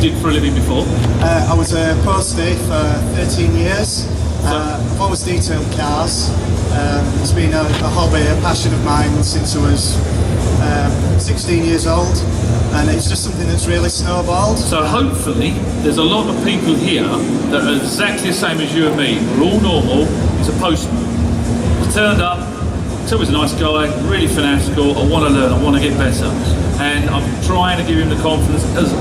did for a living before? I was a postie for 13 years. I've always detailed cars. It's been a hobby, a passion of mine since I was 16 years old, and it's just something that's really snowballed. So hopefully there's a lot of people here that are exactly the same as you and me. We're all normal. He's a postman. I turned up, so he's a nice guy, really fanatical. I want to learn, I want to get better. And I'm trying to give him the confidence as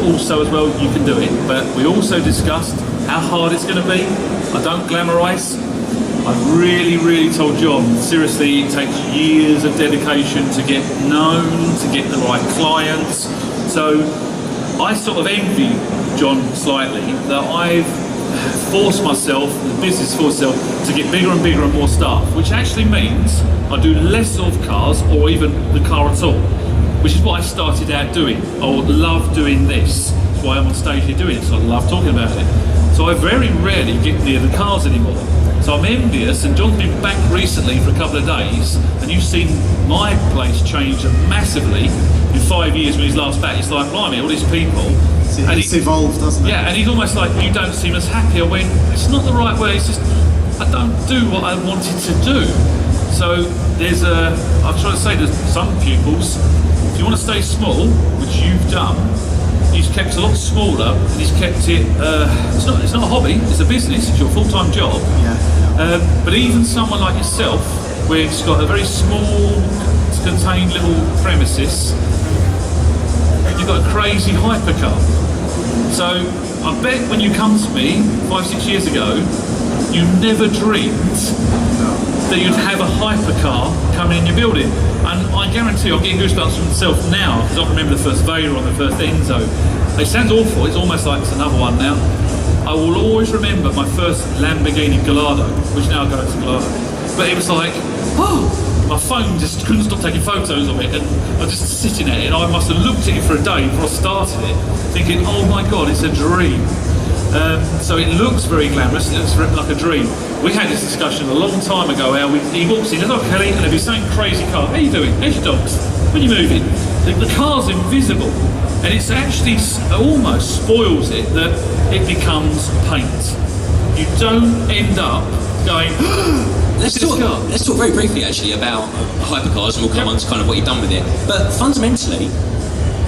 well, you can do it. But we also discussed how hard it's going to be. I don't glamorise. I've really told John, seriously, it takes years of dedication to get known, to get the right clients. So I sort of envy John slightly that I've forced myself, the business forced itself, to get bigger and bigger and more staff, which actually means I do less of cars or even the car at all, which is what I started out doing. I would love doing this. That's why I'm on stage here doing it, so I love talking about it. So I very rarely get near the cars anymore. So I'm envious, and John's been back recently for a couple of days, and you've seen my place change massively in 5 years when he's last back. It's like, blimey, all these people. It's evolved, doesn't it? Yeah, and he's almost like, you don't seem as happy. I went, it's not the right way, it's just, I don't do what I wanted to do. So I'm trying to say there's some pupils, if you want to stay small, which you've done, he's kept it a lot smaller, and he's kept it, it's not a hobby, it's a business, it's your full-time job. Yeah. But even someone like yourself, where it's got a very small, contained little premises, you've got a crazy hypercar. So I bet when you come to me 5-6 years ago, you never dreamed that you'd have a hypercar coming in your building. And I guarantee I'm getting goosebumps from myself now, because I remember the first Vega on the first Enzo. It sounds awful, it's almost like it's another one now. I will always remember my first Lamborghini Gallardo, which now goes to Gallardo. But it was like, oh, my phone just couldn't stop taking photos of it, and I was just sitting at it, and I must have looked at it for a day before I started it, thinking, oh my God, it's a dream. So it looks very glamorous, it looks like a dream. We had this discussion a long time ago, how he walks in, he says, oh Kelly, and there'll be some crazy car, how you doing? How's your dogs? When you moving? The car's invisible, and it's actually almost spoils it that it becomes paint. You don't end up going, Let's talk very briefly actually about hypercars, and we'll come on to kind of what you've done with it. But fundamentally,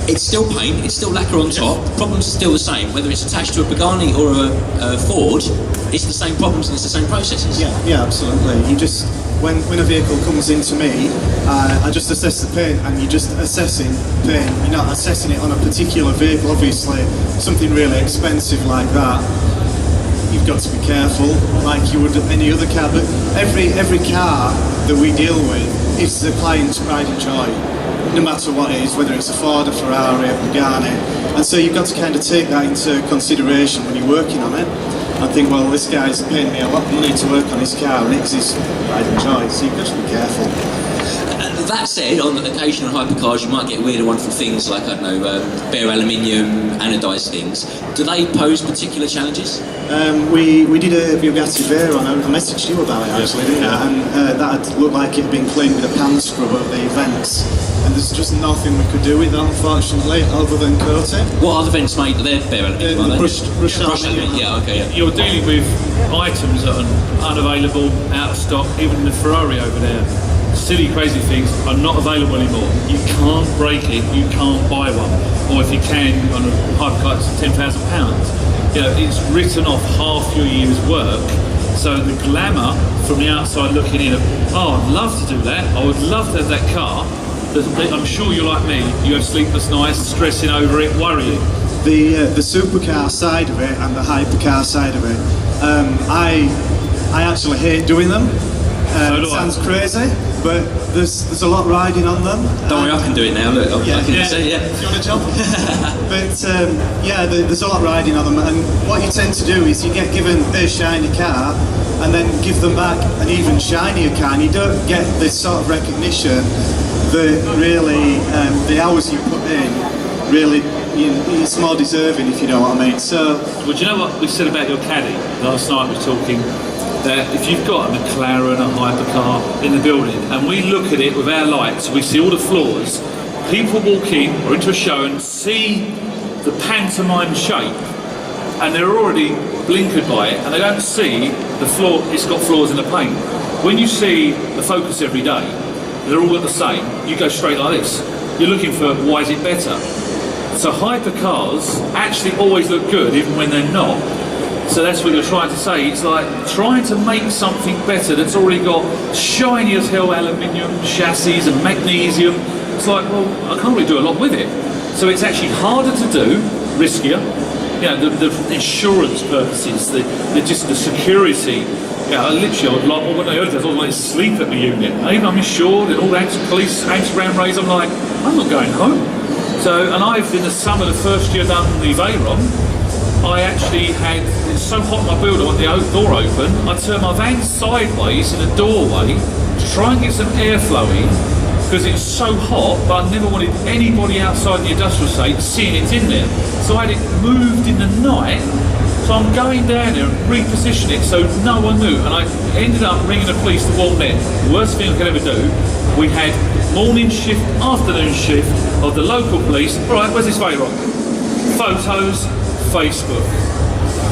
it's still paint, it's still lacquer on top, problems are still the same, whether it's attached to a Pagani or a Ford, it's the same problems and it's the same processes. Yeah, absolutely. You just, when a vehicle comes into me, I just assess the paint, and you're just assessing paint. You're not assessing it on a particular vehicle. Obviously, something really expensive like that, you've got to be careful, like you would any other car. But every car that we deal with is the client's pride and joy, no matter what it is, whether it's a Ford, a Ferrari, a Pagani. And so you've got to kind of take that into consideration when you're working on it, and think, well, this guy's paying me a lot of money to work on his car, and it's his pride and joy, so you've got to be careful. That said, on occasional hypercars you might get weird and wonderful things like, I don't know, bare aluminium, anodised things. Do they pose particular challenges? We did a Bugatti Veyron. I messaged you about it actually, didn't I? And that looked like it had been cleaned with a pan scrub at the events. And there's just nothing we could do with that, unfortunately, other than coating. What are the vents made? They're bare aluminium, aren't they? Brushed aluminium. Yeah, okay, yeah. You're dealing with items that are unavailable, out of stock, even the Ferrari over there. Silly, crazy things are not available anymore. You can't break it, you can't buy one. Or if you can, on a hypercar, it's £10,000. You know, it's written off half your year's work. So the glamour from the outside looking in, oh, I'd love to do that, I would love to have that car. I'm sure you're like me, you have sleepless nights, stressing over it, worrying. The supercar side of it and the hypercar side of it, I actually hate doing them. It sounds crazy, but there's a lot riding on them. Don't worry, I can do it now. Look, I can say, yeah. Do you want a job? But there's a lot riding on them, and what you tend to do is you get given a shiny car, and then give them back an even shinier car, and you don't get this sort of recognition that really the hours you put in really. It's more deserving, if you know what I mean. So, well, do you know what we said about your caddy last night? We were talking that if you've got a McLaren, a hypercar in the building, and we look at it with our lights, we see all the flaws. People walk in or into a show and see the pantomime shape, and they're already blinkered by it, and they don't see the flaw. It's got flaws in the paint. When you see the Focus every day, they're all the same. You go straight like this. You're looking for why is it better. So hypercars actually always look good, even when they're not. So that's what you're trying to say. It's like trying to make something better that's already got shiny as hell aluminium chassis and magnesium. It's like, well, I can't really do a lot with it. So it's actually harder to do, riskier. You know, the insurance purposes, just the security. Yeah, literally, when I heard this, I was like, sleep at the unit. Even I'm insured and all the police anti-ram raids. I'm like, I'm not going home. So, and I've in the summer, the first year done the Veyron, I actually had, it's so hot in my building, I want the door open, I turned my van sideways in a doorway to try and get some airflow in, because it's so hot, but I never wanted anybody outside the industrial estate seeing it's in there. So I had it moved in the night, so I'm going down there and reposition it so no one knew, and I ended up ringing the police to warn them. Worst thing I could ever do. We had morning shift, afternoon shift of the local police. All right, where's this Veyron? Photos, Facebook.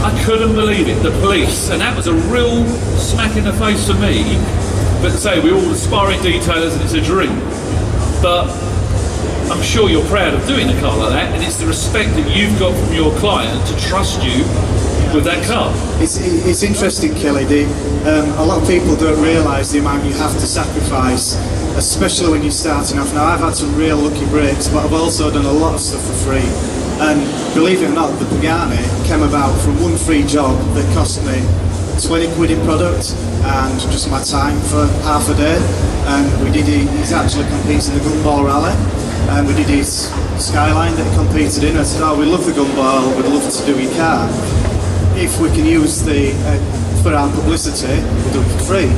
I couldn't believe it, the police, and that was a real smack in the face for me. But say we're all aspiring detailers and it's a dream. But I'm sure you're proud of doing a car like that, and it's the respect that you've got from your client to trust you with that car. It's interesting, Kelly. A lot of people don't realise the amount you have to sacrifice, especially when you're starting off. Now, I've had some real lucky breaks, but I've also done a lot of stuff for free. And believe it or not, the Pagani came about from one free job that cost me 20 quid in product and just my time for half a day. And we did he's actually competes in the Gumball Rally, and we did his Skyline that he competed in. I said, oh, we love the Gumball, we'd love to do your car. If we can use the for our publicity, we'll do it for free.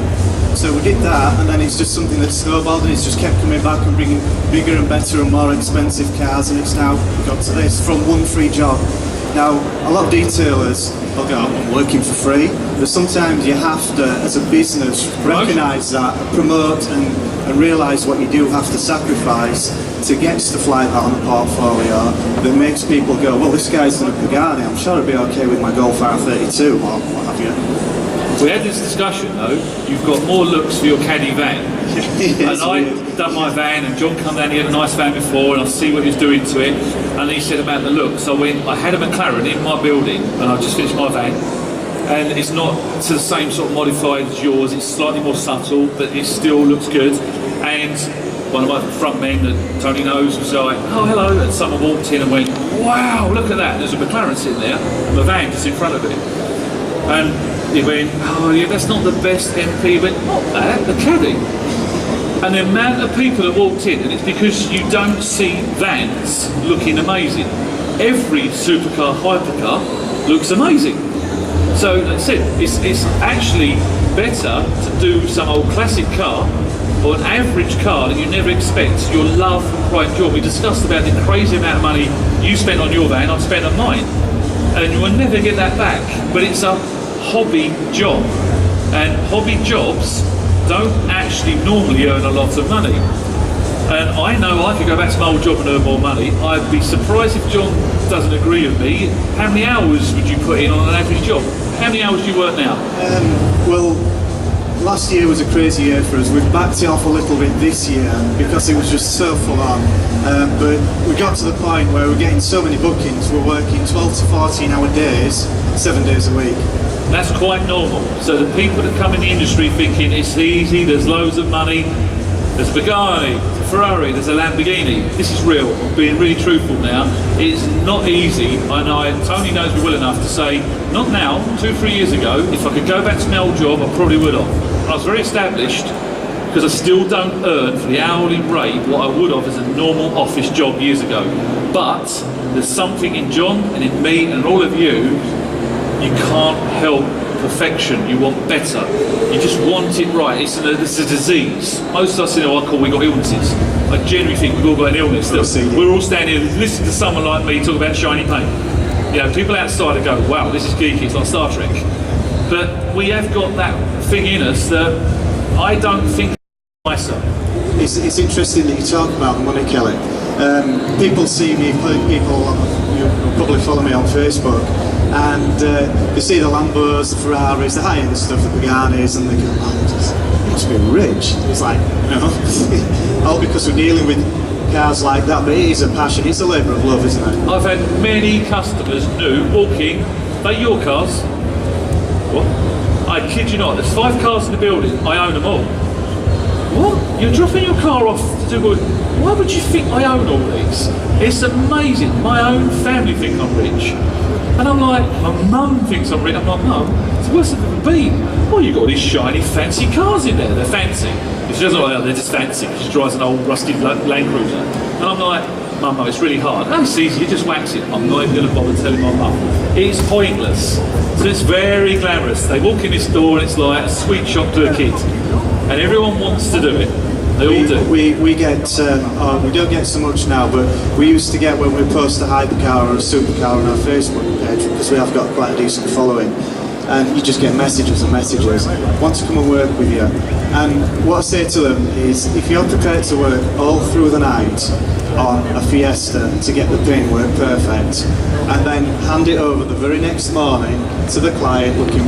So we did that, and then it's just something that snowballed, and it's just kept coming back and bringing bigger and better and more expensive cars, and it's now got to this from one free job. Now, a lot of detailers will go, I'm working for free, but sometimes you have to, as a business, recognise that, promote and realise what you do have to sacrifice to get stuff like that on a portfolio that makes people go, well, this guy's done a Pagani, I'm sure it'll be okay with my Golf R32 or what have you. We had this discussion though, you've got more looks for your caddy van. And I've done my van, and John come down, he had a nice van before, and I see what he's doing to it, and he said about the look. So I had a McLaren in my building, and I just finished my van, and it's not to the same sort of modified as yours, it's slightly more subtle, but it still looks good. And one of my front men that Tony knows was like, oh hello, and someone walked in and went, wow, look at that, there's a McLaren sitting there, and the van just in front of it. And he went, oh yeah, that's not the best MP. He went, not that, the caddy. And the amount of people that walked in, and it's because you don't see vans looking amazing. Every supercar, hypercar looks amazing. So that's it. It's actually better to do some old classic car or an average car that you never expect. Your love and pride and joy. We discussed about the crazy amount of money you spent on your van, I've spent on mine. And you will never get that back. But it's a hobby job, and hobby jobs don't actually normally earn a lot of money. And I know I could go back to my old job and earn more money. I'd be surprised if John doesn't agree with me. How many hours would you put in on an average job? How many hours do you work now? Well, last year was a crazy year for us. We've backed it off a little bit this year because it was just so full on. But we got to the point where we're getting so many bookings, we're working 12 to 14 hour days, 7 days a week. That's quite normal. So the people that come in the industry thinking it's easy, there's loads of money, there's a Pagani, there's a Ferrari, there's a Lamborghini. This is real. I'm being really truthful now. It's not easy. Tony knows me well enough to say, not now, 2-3 years ago, if I could go back to my old job, I probably would have. I was very established, because I still don't earn for the hourly rate what I would have as a normal office job years ago. But there's something in John and in me and all of you. You can't help perfection, you want better. You just want it right. It's a disease. Most of us in our call, we got illnesses. I genuinely think we've all got an illness. We're all standing here listening to someone like me talk about shiny paint. You know, people outside go, wow, this is geeky, it's like Star Trek. But we have got that thing in us that I don't think nicer. It's interesting that you talk about money, Kelly. People see me, people you'll probably follow me on Facebook, and you see the Lambos, the Ferraris, the high-end stuff, the Paganis, and they go, oh, he must be rich. It's like, no, all because we're dealing with cars like that, but it is a passion, it's a labour of love, isn't it? I've had many customers new walking. They your cars? What? I kid you not. There's 5 cars in the building. I own them all. What? You're dropping your car off to do what? Why would you think I own all these? It's amazing. My own family think I'm rich. And I'm like, my mum thinks I'm rich. I'm like, Mum, it's the worst I've ever been. Well, you've got all these shiny, fancy cars in there. They're fancy. She doesn't like that, they're just fancy. She drives an old rusty Land Cruiser. And I'm like, Mum, it's really hard. No, it's easy, you just wax it. I'm not even going to bother telling my mum. It's pointless. So it's very glamorous. They walk in this door and it's like a sweet shop to a kid. And everyone wants to do it. They all do. We get, we don't get so much now, but we used to get when we post a hypercar or a supercar on our Facebook page, because we have got quite a decent following. And you just get messages and messages, want to come and work with you. And what I say to them is, if you're prepared to work all through the night on a Fiesta to get the paintwork perfect, and then hand it over the very next morning to the client looking